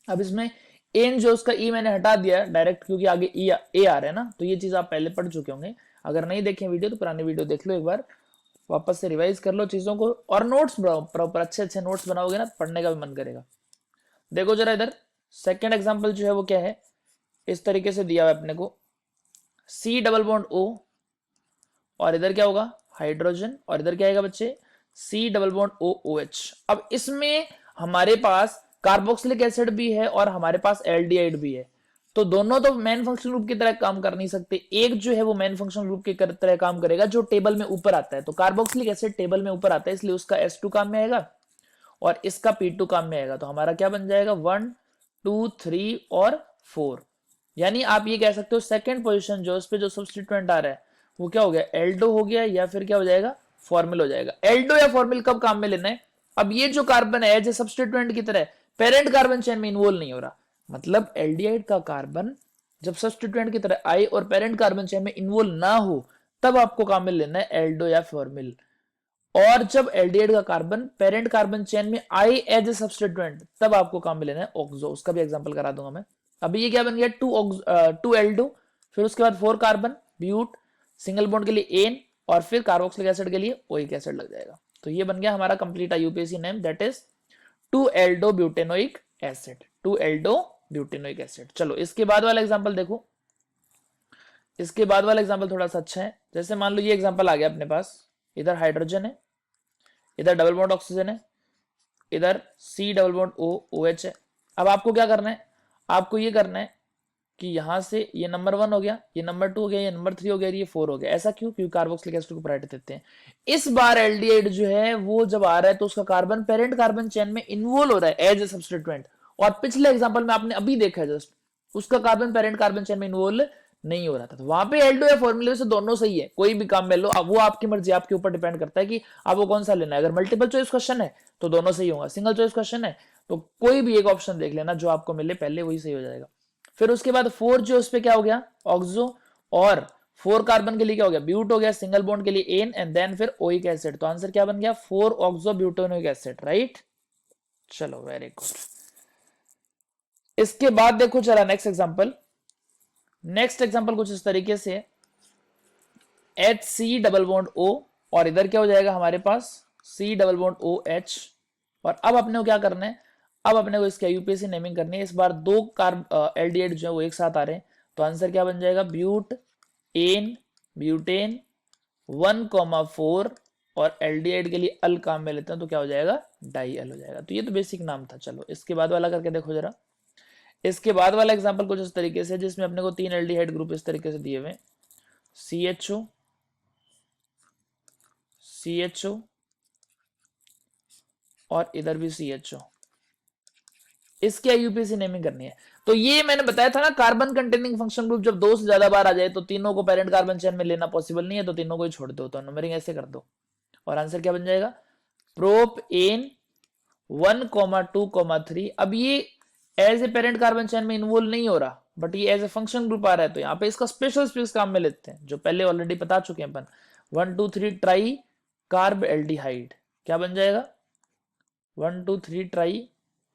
अब इसमें एन जो उसका ई मैंने हटा दिया डायरेक्ट क्योंकि आगे ए आ रहा है ना, तो ये चीज आप पहले पढ़ चुके होंगे। अगर नहीं देखें वीडियो तो पुरानी वीडियो देख लो एक बार, वापस से रिवाइज कर लो चीजों को, और नोट्स बनाओ प्रॉपर, अच्छे अच्छे नोट्स बनाओगे ना पढ़ने का भी मन करेगा। देखो जरा इधर सेकेंड एग्जाम्पल जो है वो क्या है, इस तरीके से दिया हुआ है अपने को, सी डबल बॉन्ड ओ, और इधर क्या होगा हाइड्रोजन, और इधर क्या आएगा बच्चे, C double bond O O H. अब इसमें हमारे पास कार्बोक्सिलिक एसिड भी है और हमारे पास एल्डिहाइड भी है, तो दोनों तो मेन फंक्शन ग्रुप की तरह काम कर नहीं सकते। एक जो है वो मेन फंक्शन ग्रुप की तरह काम करेगा जो टेबल में ऊपर आता है। तो कार्बोक्सिलिक एसिड टेबल में ऊपर आता है इसलिए उसका S2 काम में आएगा और इसका P2 काम में आएगा। तो हमारा क्या बन जाएगा 1 2 3 और 4, यानी आप ये कह सकते हो सेकंड पोजीशन जो उस पे जो सब्स्टिट्यूएंट आ रहा है वो क्या हो गया, एल्डो हो गया, या फिर क्या हो जाएगा, फॉर्मिल हो जाएगा। एल्डो या फॉर्मिल कब काम में लेना है, अब ये जो कार्बन है एज ए सब्स्टिट्यूएंट की तरह पेरेंट कार्बन चेन में इन्वॉल्व नहीं हो रहा, मतलब एल्डिहाइड का कार्बन जब सब्स्टिट्यूएंट की तरह आए और पेरेंट कार्बन चेन में इन्वॉल्व ना हो तब आपको काम में लेना है एल्डो या फॉर्मिल। और जब एल्डिहाइड का कार्बन पेरेंट कार्बन चेन में आए एज ए सब्स्टिट्यूएंट तब आपको काम में लेना है ऑक्सो। उसका भी एग्जांपल करा दूंगा मैं। अभी ये क्या बन गया, 2 एल्डो, फिर उसके बाद 4 कार्बन ब्यूट, सिंगल बॉन्ड के लिए एन, और फिर कार्बोक्सिलिक एसिड के लिए ओइक एसिड लग जाएगा। तो ये बन गया हमारा complete IUPAC name, that is 2 Aldo butanoic acid, 2 Aldo butanoic acid. चलो इसके बाद वाला एग्जांपल देखो, इसके बाद वाला एग्जांपल थोड़ा सा अच्छा है। जैसे मान लो ये एग्जांपल आ गया अपने पास, इधर हाइड्रोजन है, इधर डबल बॉन्ड ऑक्सीजन है, इधर C double bond O O H है। अब आपको क्या करना है, आपको ये करना है कि यहां से ये नंबर 1 हो गया, ये नंबर 2 हो गया, ये नंबर 3 हो गया, ये 4 हो गया। ऐसा क्यों, क्योंकि कार्बोक्सिलिक एसिड को प्रायोरिटी देते हैं। इस बार एल्डिहाइड जो है वो जब आ रहा है तो उसका कार्बन पेरेंट कार्बन चेन में इन्वॉल्व हो रहा है एज ए सब्स्टिट्यूएंट, और पिछले एग्जांपल में आपने अभी देखा है जस्ट, उसका कार्बन पेरेंट कार्बन चेन में इन्वॉल्व नहीं हो रहा था, तो वहां पे एल्डो या फॉर्मूले से दोनों सही है, कोई भी काम में लो, अब वो आपकी मर्जी, आपके ऊपर डिपेंड करता है कि आपको कौन सा लेना है। अगर मल्टीपल चॉइस क्वेश्चन है तो दोनों सही होगा, सिंगल चॉइस क्वेश्चन है तो कोई भी एक ऑप्शन देख लेना, जो आपको मिले पहले वही सही हो जाएगा। फिर उसके बाद 4 जो उस पे क्या हो गया, ऑक्सो, और 4 कार्बन के लिए क्या हो गया, ब्यूट हो गया, सिंगल बॉन्ड के लिए एन, एंड देन फिर ओइक एसिड, तो आंसर क्या बन गया, 4 ऑक्सो ब्यूटेनोइक एसिड, राइट। चलो वेरी गुड। इसके बाद देखो चला नेक्स्ट एग्जांपल। नेक्स्ट एग्जांपल कुछ इस तरीके से, H C double bond O, और इधर क्या हो जाएगा हमारे पास C double bond O H, और अब अपने को क्या करना है, अब अपने को इसकी यूपीएससी नेमिंग करनी है। इस बार दो कार्ब एल्डिहाइड जो है वो एक साथ आ रहे हैं, तो आंसर क्या बन जाएगा, ब्यूट एन ब्यूटेन 1,4, और एल्डिहाइड के लिए अल काम में लेते हैं तो क्या हो जाएगा, डाई अल हो जाएगा। तो ये तो बेसिक नाम था। चलो इसके बाद वाला करके देखो जरा। इसके बाद वाला एग्जांपल कुछ इस तरीके से, जिसमें अपने को 3 एल्डिहाइड ग्रुप इस तरीके से दिए हुए, CHO CHO और इधर भी CHO, इसकी यूपीएससी नेमिंग करनी है। तो ये मैंने बताया था ना, कार्बन कंटेनिंग फंक्शन ग्रुप जब 2 से ज्यादा बार आ जाए तो तीनों को पेरेंट कार्बन चेन में लेना पॉसिबल नहीं है, तो तीनों को ही छोड़ दो, तो नंबरिंग ऐसे कर दो, और आंसर क्या बन जाएगा, प्रोप एन 1,2,3। अब ये as a parent carbon chain में इन्वॉल्व नहीं हो रहा, बट ये एज ए फंक्शन ग्रुप आ रहा है, तो यहाँ पे इसका स्पेशल स्पेस काम में लेते हैं, जो पहले ऑलरेडी बता चुके हैं अपन, 1 2 3 ट्राई कार्ब एल्डिहाइड, क्या बन जाएगा, 1 2 3 ट्राई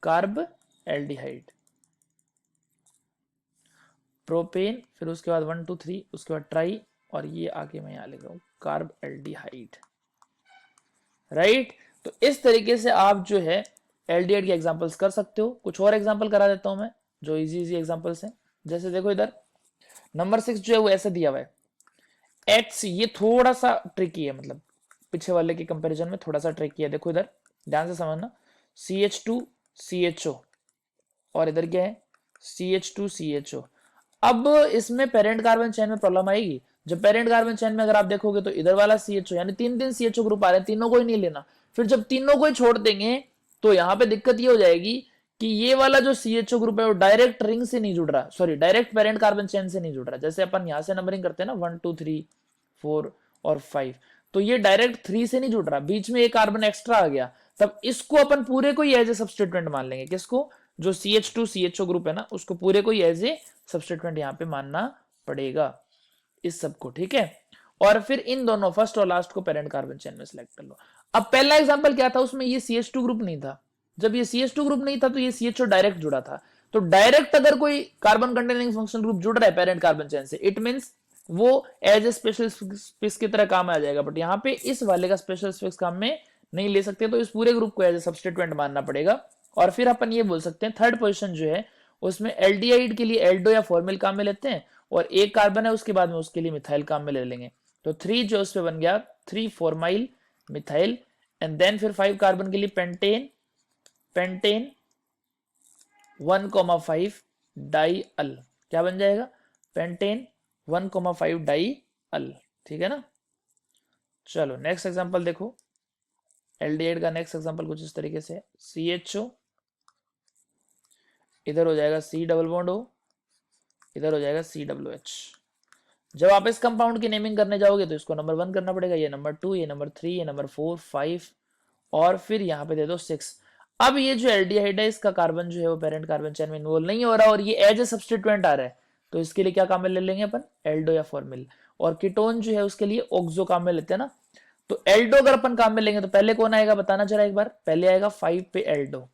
कार्ब एल्डिहाइड, प्रोपेन, फिर उसके बाद 1 2 3, उसके बाद ट्राई, और ये आगे मैं यहां लिख रहा हूं कार्ब एल्डिहाइड, राइट। तो इस तरीके से आप जो है एल्डिहाइड के एग्जांपल्स कर सकते हो। कुछ और एग्जांपल करा देता हूं मैं, जो इजी इजी एग्जांपल्स हैं। जैसे देखो इधर नंबर 6 जो है वो ऐसे दिया हुआ है, एक्स, ये थोड़ा सा ट्रिकी है, मतलब पीछे वाले के कंपैरिजन में थोड़ा सा ट्रिकी है। देखो इधर ध्यान से समझना, CH2 CHO, और इधर क्या है, CH2 CHO। अब इसमें पेरेंट कार्बन चेन में प्रॉब्लम आएगी। जब पेरेंट कार्बन चेन में अगर आप देखोगे तो इधर वाला CHO, यानी 3 CHO ग्रुप आ रहे हैं, तीनों को ही नहीं लेना। फिर जब तीनों को ही छोड़ देंगे तो यहाँ पे दिक्कत ये हो जाएगी कि ये वाला जो CHO ग्रुप है वो डायरेक्ट रिंग से नहीं जुड़ रहा, sorry direct parent carbon chain से नहीं जुड़ रहा। जैसे अपन यहाँ से नंबरिंग करते हैं ना 1 2 3 4 और 5, तो ये डायरेक्ट 3 से नहीं जुड़ रहा, बीच में एक कार्बन एक्स्ट्रा आ गया, तब इसको अपन पूरे को ही एज ए सब्स्टिट्यूएंट मान लेंगे। किसको, जो CH2 CHO ग्रुप है ना, उसको पूरे को ही एज ए सब्स्टिट्यूएंट यहाँ पे मानना पड़ेगा इस सबको, ठीक है। और फिर इन दोनों फर्स्ट और लास्ट को पेरेंट कार्बन चेन में सिलेक्ट कर लो। अब पहला एग्जांपल क्या था, उसमें ये CH2 ग्रुप नहीं था। जब ये CH2 ग्रुप नहीं था तो ये CHO डायरेक्ट जुड़ा था। तो डायरेक्ट अगर कोई कार्बन कंटेनिंग फंक्शनल ग्रुप जुड़ रहा है पेरेंट कार्बन चेन से, इट मींस वो एज ए स्पेशल स्पेस की तरह काम आ जाएगा। बट यहाँ पे इस वाले का स्पेशल स्पेस काम में नहीं ले सकते, तो इस पूरे ग्रुप को एज ए सब्स्टिट्यूएंट मानना पड़ेगा। और फिर अपन ये बोल सकते हैं थर्ड पोजीशन जो है उसमें एल्डिहाइड के लिए एल्डो या फॉर्मिल काम में लेते हैं, और एक कार्बन है उसके बाद में उसके लिए मिथाइल काम में ले लेंगे। तो 3 जो उस पे बन गया 3 फॉर्माइल मिथाइल, एंड देन फिर 5 कार्बन के लिए पेंटेन, पेंटेन 1,5 डाई अल, क्या बन जाएगा, पेंटेन 1,5 डाई अल, ठीक है ना। चलो नेक्स्ट एग्जांपल देखो, एल्डिहाइड का नेक्स्ट एग्जांपल कुछ इस तरीके से, CHO, इधर हो जाएगा C डबल बॉन्ड O, इधर हो जाएगा COOH। जब आप इस कंपाउंड की नेमिंग करने जाओगे तो इसको नंबर 1 करना पड़ेगा, ये नंबर 2, ये नंबर 3, ये नंबर 4 5, और फिर यहाँ पे दे दो 6। अब ये जो एल्डिहाइड है इसका कार्बन जो है वो पेरेंट कार्बन चेन में इन्वॉल्व नहीं हो रहा, और ये एज ए सब्स्टिट्यूएंट आ रहा है, तो इसके लिए क्या काम में ले लेंगे अपन, एल्डो या फॉर्मिल। और कीटोन जो है उसके लिए ऑक्सो काम में लेते हैं ना। तो एल्डो अगर अपन काम में लेंगे तो पहले कौन आएगा बताना जरा एक बार, पहले आएगा 5 पे एल्डो,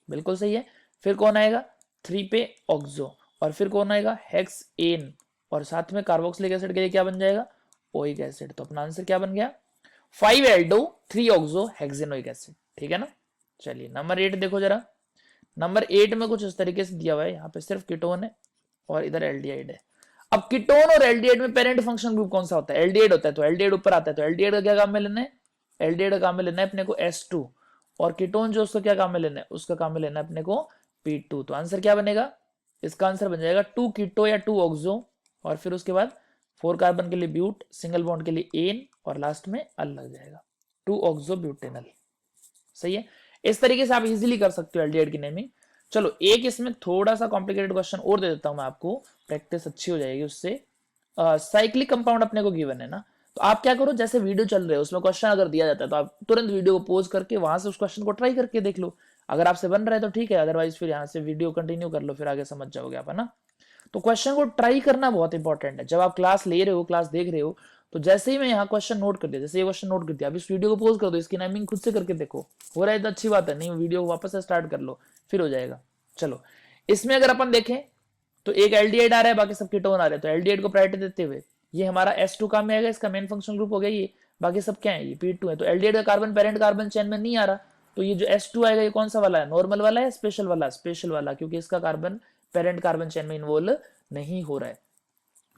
बिल्कुल सही है। फिर कौन आएगा 3 पे ऑक्सो, और फिर कौन आएगा हेक्स एन, और साथ में कार्बोक्सिलिक एसिड के लिए क्या बन जाएगा, ओइक एसिड। तो अपना आंसर क्या बन गया, 5 एल्डो 3 ऑक्सो हेक्सेनोइक एसिड, ठीक है ना। चलिए नंबर 8 देखो जरा। नंबर 8 में कुछ इस तरीके से दिया हुआ है, यहाँ पे सिर्फ कीटोन है और इधर एल्डिहाइड है। अब कीटोन और एल्डिहाइड में पेरेंट फंक्शन ग्रुप कौन सा होता है, एल्डिहाइड होता है, तो एल्डिहाइड ऊपर आता है, तो एल्डिहाइड का क्या काम में लेना है, एल्डिहाइड का काम में लेना है अपने को S2, और कीटोन जो उसका क्या काम में लेना है, उसका काम में लेना है अपने को P2। तो आंसर क्या बनेगा, इसका आंसर बन जाएगा 2 कीटो या 2 ऑक्सो, और फिर उसके बाद 4 कार्बन के लिए ब्यूट, सिंगल बॉन्ड के लिए एन, और लास्ट में अल लग जाएगा, 2 ऑक्सो ब्यूटेनल। सही है, इस तरीके से आप इजीली कर सकते हो एल्डिहाइड की नेमिंग। चलो एक इसमें थोड़ा सा कॉम्प्लिकेटेड क्वेश्चन और दे देता हूं मैं आपको, प्रैक्टिस अच्छी हो जाएगी उससे। साइक्लिक कंपाउंड अपने को गिवन है ना, तो आप क्या करो, जैसे वीडियो चल रहे हो उसमें क्वेश्चन अगर दिया जाता है तो आप तुरंत वीडियो को पॉज करके वहां से उस क्वेश्चन को ट्राई करके देख लो। अगर आपसे बन रहा है तो ठीक है, अदरवाइज फिर यहाँ से वीडियो कंटिन्यू कर लो, फिर आगे समझ जाओगे आप, है ना। तो क्वेश्चन को ट्राई करना बहुत इंपॉर्टेंट है। जब आप क्लास ले रहे हो, क्लास देख रहे हो, तो जैसे ही मैं यहाँ क्वेश्चन नोट कर दिया, जैसे ये क्वेश्चन नोट कर दिया, अब इस वीडियो को पॉज कर दो, इसकी नेमिंग खुद से करके देखो, हो रहा है तो अच्छी बात है, नहीं वीडियो को वापस से स्टार्ट कर लो, फिर हो जाएगा। चलो, इसमें अगर अपन देखें तो एक एल्डिहाइड आ रहा है, बाकी सब कीटोन आ रहे हैं, तो एल्डिहाइड को प्रायोरिटी देते हुए ये हमारा S2 काम में आएगा, इसका मेन फंक्शनल ग्रुप हो गया ये, बाकी सब क्या है, ये P2 है। तो एल्डिहाइड का कार्बन पेरेंट कार्बन चेन में नहीं आ रहा, तो ये जो S2 आएगा ये कौन सा वाला है, नॉर्मल वाला है, स्पेशल वाला, स्पेशल वाला, क्योंकि इसका कार्बन पेरेंट कार्बन चेन में इन्वॉल्व नहीं हो रहा है।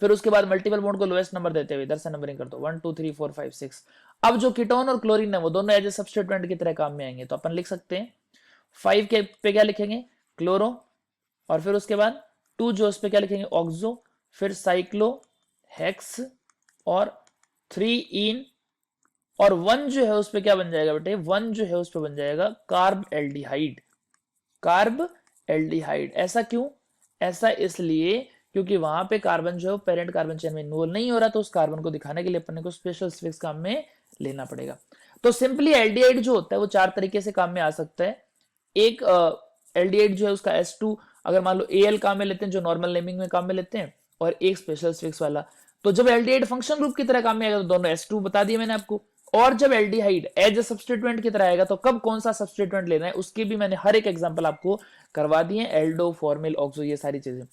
फिर उसके बाद मल्टीपल बॉन्ड को लोएस्ट नंबर देते हुए इधर से नंबरिंग कर दो 1 2 3 4 5 6। अब जो कीटोन और क्लोरीन है वो दोनों एज ए सब्स्टिट्यूएंट की तरह काम में आएंगे, तो अपन लिख सकते हैं 5 के पे क्या लिखेंगे, क्लोरो, और फिर उसके बाद 2 जो उस पे क्या लिखेंगे, ऑक्सो, फिर साइक्लो हेक्स, और 3 इन, और 1 जो है उस पे क्या बन जाएगा बेटे, 1 जो है उस पे बन जाएगा कार्ब एल्डिहाइड, कार्ब एल्डिहाइड। ऐसा क्यों, ऐसा इसलिए क्योंकि वहां पे कार्बन जो है पेरेंट कार्बन चेन में इन्वॉल्व नहीं हो रहा, तो उस कार्बन को दिखाने के लिए अपने को स्पेशल सफिक्स काम में लेना पड़ेगा। तो सिंपली एल्डिहाइड जो होता है वो 4 तरीके से काम में आ सकता है। एक एल्डिहाइड जो है उसका S2 अगर मान लो Al काम में लेते हैं, जो नॉर्मल नेमिंग में काम में लेते हैं, और एक स्पेशल सफिक्स वाला। तो जब एल्डिहाइड फंक्शन ग्रुप की तरह काम में आएगा तो दोनों S2 बता दिए मैंने आपको, और जब एल्डिहाइड एज ए सब्स्टिट्यूएंट की तरह आएगा तो कब कौन सा सब्स्टिट्यूएंट लेना है उसकी भी मैंने हर एक एग्जांपल आपको करवा दिए, एल्डो, फॉर्मिल, ऑक्सो, ये सारी चीजें।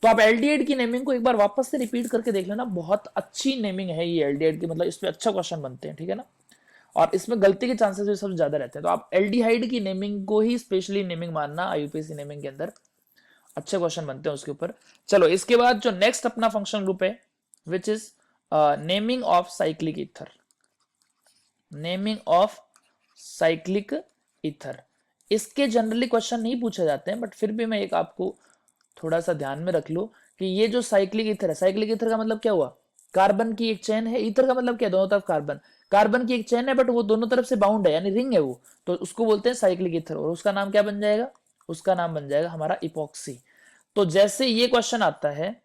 तो आप एल्डिहाइड की नेमिंग को एक बार वापस से रिपीट करके देख लेना, बहुत अच्छी नेमिंग है ये एल्डिहाइड की, मतलब इस पे अच्छा क्वेश्चन बनते हैं, ठीक है ना, और इसमें गलती के चांसेस भी सबसे ज्यादा रहते हैं। तो आप एल्डिहाइड की नेमिंग को ही स्पेशली नेमिंग मानना, आईयूपीएसी नेमिंग के अंदर अच्छे क्वेश्चन बनते हैं उसके ऊपर। चलो, इसके बाद जो नेक्स्ट अपना फंक्शन ग्रुप है विच is naming of cyclic ether, naming of cyclic ether. इसके जनरली क्वेश्चन नहीं पूछे जाते हैं, बट फिर भी मैं एक आपको थोड़ा सा ध्यान में रख लो कि ये जो साइक्लिक ईथर है, साइक्लिक ईथर का मतलब क्या हुआ, कार्बन की एक चेन है, ईथर का मतलब क्या, दोनों तरफ कार्बन, कार्बन की एक चेन है बट वो दोनों तरफ से बाउंड है, यानी रिंग है वो, तो उसको बोलते हैं साइक्लिक ईथर, और उसका नाम क्या बन जाएगा, उसका नाम बन जाएगा हमारा इपॉक्सी। तो जैसे ये क्वेश्चन आता है,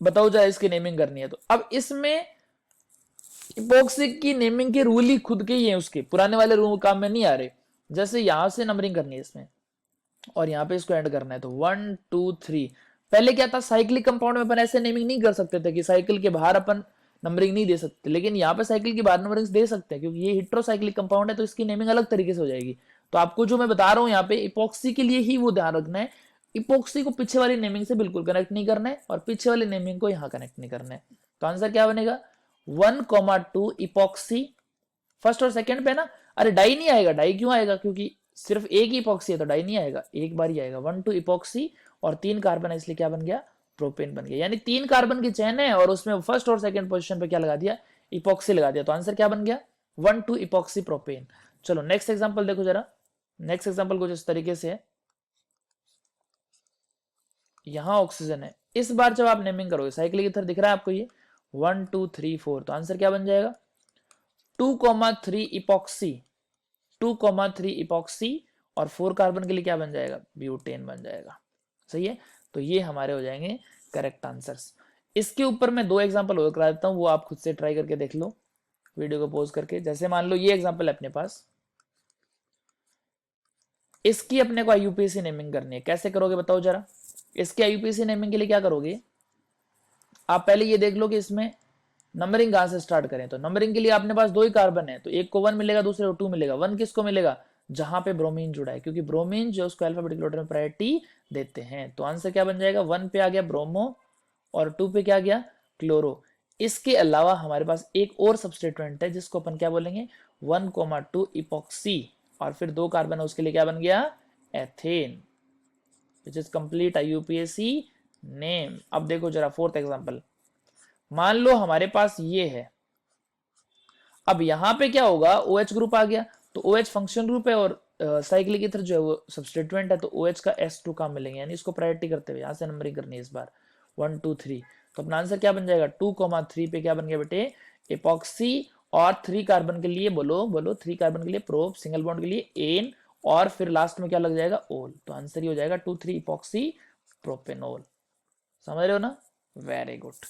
बताओ जरा इसकी नेमिंग करनी है, तो अब इसमें इपॉक्सी की नेमिंग के रूल ही खुद के ही है, उसके पुराने वाले रूल काम में नहीं आ रहे। जैसे यहां से नंबरिंग करनी है इसमें, और यहाँ पे इसको ऐड करना है, तो 1 2 3। पहले क्या था, साइक्लिक कंपाउंड में अपन ऐसे नेमिंग नहीं कर सकते थे कि साइकिल के बाहर अपन नंबरिंग नहीं दे सकते, लेकिन यहाँ पे साइकिल के बाहर नंबरिंग दे सकते हैं क्योंकि ये हेट्रोसाइक्लिक कंपाउंड है, तो इसकी नेमिंग अलग तरीके से हो जाएगी। तो आपको जो मैं बता रहा हूँ यहाँ पे इपॉक्सी के लिए ही वो ध्यान रखना है, इपॉक्सी को पीछे वाली नेमिंग से बिल्कुल कनेक्ट नहीं करना है, और पीछे वाली नेमिंग को यहाँ कनेक्ट नहीं करना है। तो आंसर क्या बनेगा, 1,2 इपॉक्सी, फर्स्ट और सेकंड पे ना, अरे डाई नहीं आएगा, डाई क्यों आएगा, क्योंकि सिर्फ एक ही इपॉक्सी है तो डाई नहीं आएगा, एक बार ही आएगा। 1 2 इपॉक्सी, और 3 कार्बन है इसलिए क्या बन गया, प्रोपेन बन गया, यानी 3 कार्बन की चेन है और उसमें फर्स्ट और सेकंड पोजीशन पे क्या लगा दिया, इपॉक्सी लगा दिया, तो आंसर क्या बन गया, 1 2 इपॉक्सी प्रोपेन। चलो नेक्स्ट एग्जांपल देखो जरा, नेक्स्ट एग्जांपल कुछ इस तरीके से है, यहां ऑक्सीजन है, इस बार जब आप नेमिंग करोगे, साइक्लिक ईथर दिख रहा है आपको ये 1 2 3 4, तो आंसर क्या बन जाएगा, 2,3 इपॉक्सी, 2,3 इपॉक्सी, और 4 कार्बन के लिए क्या बन जाएगा, ब्यूटेन बन जाएगा। सही है, तो ये हमारे हो जाएंगे करेक्ट आंसर्स। इसके ऊपर मैं 2 एग्जांपल और करा देता हूं, वो आप खुद से ट्राई करके देख लो वीडियो को पॉज करके। जैसे मान लो ये एग्जांपल है अपने पास, इसकी अपने को आईयूपीएसी नेमिंग करनी है, कैसे करोगे बताओ जरा। इसके आईयूपीएसी नेमिंग के लिए क्या करोगे, आप पहले ये देख लो कि इसमें नंबरिंग कहां से स्टार्ट करें। तो नंबरिंग के लिए अपने पास 2 ही कार्बन है, तो एक को 1 मिलेगा, दूसरे को 2 मिलेगा। 1 किसको मिलेगा, जहां पे ब्रोमीन जुड़ा है, क्योंकि ब्रोमीन जो उसको अल्फाबेटिकल ऑर्डर में प्रायोरिटी देते हैं। तो आंसर क्या बन जाएगा, 1 पे आ गया ब्रोमो, और 2 पे क्या गया, क्लोरो। इसके अलावा हमारे पास एक और सब्स्टिट्यूएंट है जिसको अपन क्या बोलेंगे, 1,2 इपॉक्सी, और फिर 2 कार्बन है उसके लिए क्या बन गया, ethane, which is complete IUPAC name. अब देखो जरा फोर्थ एग्जांपल, मान लो हमारे पास ये है, अब यहां पे क्या होगा, OH ग्रुप आ गया, तो OH फंक्शन ग्रुप है और साइक्लिक ईथर जो है वो सब्स्टिट्यूएंट है, तो OH का S2 काम मिलेंगे, यानी इसको प्रायोरिटी करते हुए यहां से नंबरिंग करनी है इस बार 1 2 3। तो अपना आंसर क्या बन जाएगा, 2,3 पे क्या बन गया बेटे, इपॉक्सी, और 3 कार्बन के लिए बोलो बोलो, 3 कार्बन के लिए प्रोप, सिंगल बॉन्ड के लिए एन, और फिर लास्ट में क्या लग जाएगा, ओल। तो आंसर ही हो जाएगा 2 3 इपॉक्सी प्रोपेनोल। समझ रहे हो ना, वेरी गुड।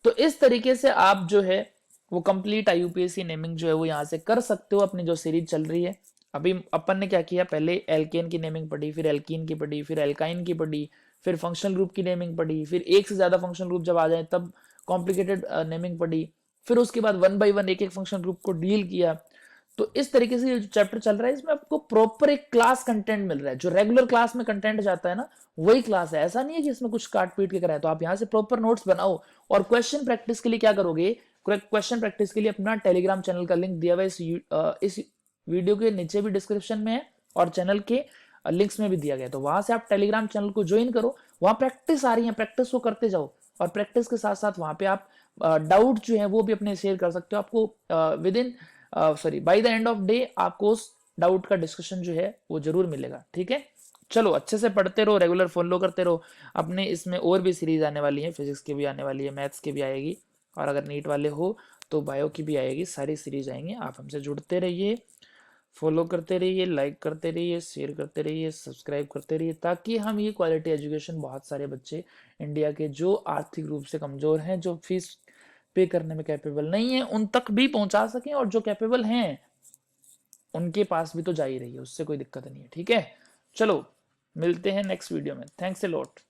तो इस तरीके से आप जो है वो कंप्लीट आईयूपीएसी नेमिंग जो है वो यहाँ से कर सकते हो अपनी जो सीरीज चल रही है। अभी अपन ने क्या किया, पहले एल्केन की नेमिंग पढ़ी, फिर एल्कीन की पढ़ी, फिर एल्काइन की पढ़ी, फिर फंक्शनल ग्रुप की नेमिंग पढ़ी, फिर एक से ज्यादा फंक्शनल ग्रुप जब आ जाए तब कॉम्प्लिकेटेड नेमिंग पढ़ी, फिर उसके बाद वन बाई वन एक एक फंक्शनल ग्रुप को डील किया। तो इस तरीके से ये जो चैप्टर चल रहा है इसमें आपको प्रॉपर एक क्लास कंटेंट मिल रहा है, जो रेगुलर क्लास में कंटेंट जाता है ना वही क्लास है। ऐसा नहीं है कि इसमें कुछ काट पीट के कराए। तो आप यहाँ से प्रॉपर नोट्स बनाओ और क्वेश्चन प्रैक्टिस के लिए क्या करोगे, क्वेश्चन प्रैक्टिस के लिए अपना टेलीग्राम चैनल का लिंक दिया हुआ है इस वीडियो के नीचे भी डिस्क्रिप्शन में है और चैनल के लिंक्स में भी दिया गया है। तो वहां से आप टेलीग्राम चैनल को ज्वाइन करो, वहां प्रैक्टिस आ रही है, प्रैक्टिस को करते जाओ और प्रैक्टिस के साथ साथ वहां पे आप डाउट जो है वो भी अपने शेयर कर सकते हो। आपको with in by the end of day आपको उस डाउट का डिस्कशन जो है वो जरूर मिलेगा। ठीक है, चलो अच्छे से पढ़ते रहो, रेगुलर फॉलो करते रहो। अपने इसमें और भी सीरीज आने वाली है, फिजिक्स की भी आने वाली है, मैथ्स की भी आएगी और अगर नीट वाले हो तो बायो की भी आएगी, सारी सीरीज आएंगी। आप हमसे जुड़ते रहिए, फॉलो करते रहिए, लाइक करते रहिए, शेयर करते रहिए, सब्सक्राइब करते रहिए, ताकि हम ये क्वालिटी एजुकेशन बहुत सारे बच्चे इंडिया के जो आर्थिक रूप से कमजोर हैं, जो फीस पे करने में कैपेबल नहीं है, उन तक भी पहुंचा सकें और जो कैपेबल हैं उनके पास भी तो जा ही रही है, उससे कोई दिक्कत नहीं है। ठीक है, चलो मिलते हैं नेक्स्ट वीडियो में। Thanks a lot.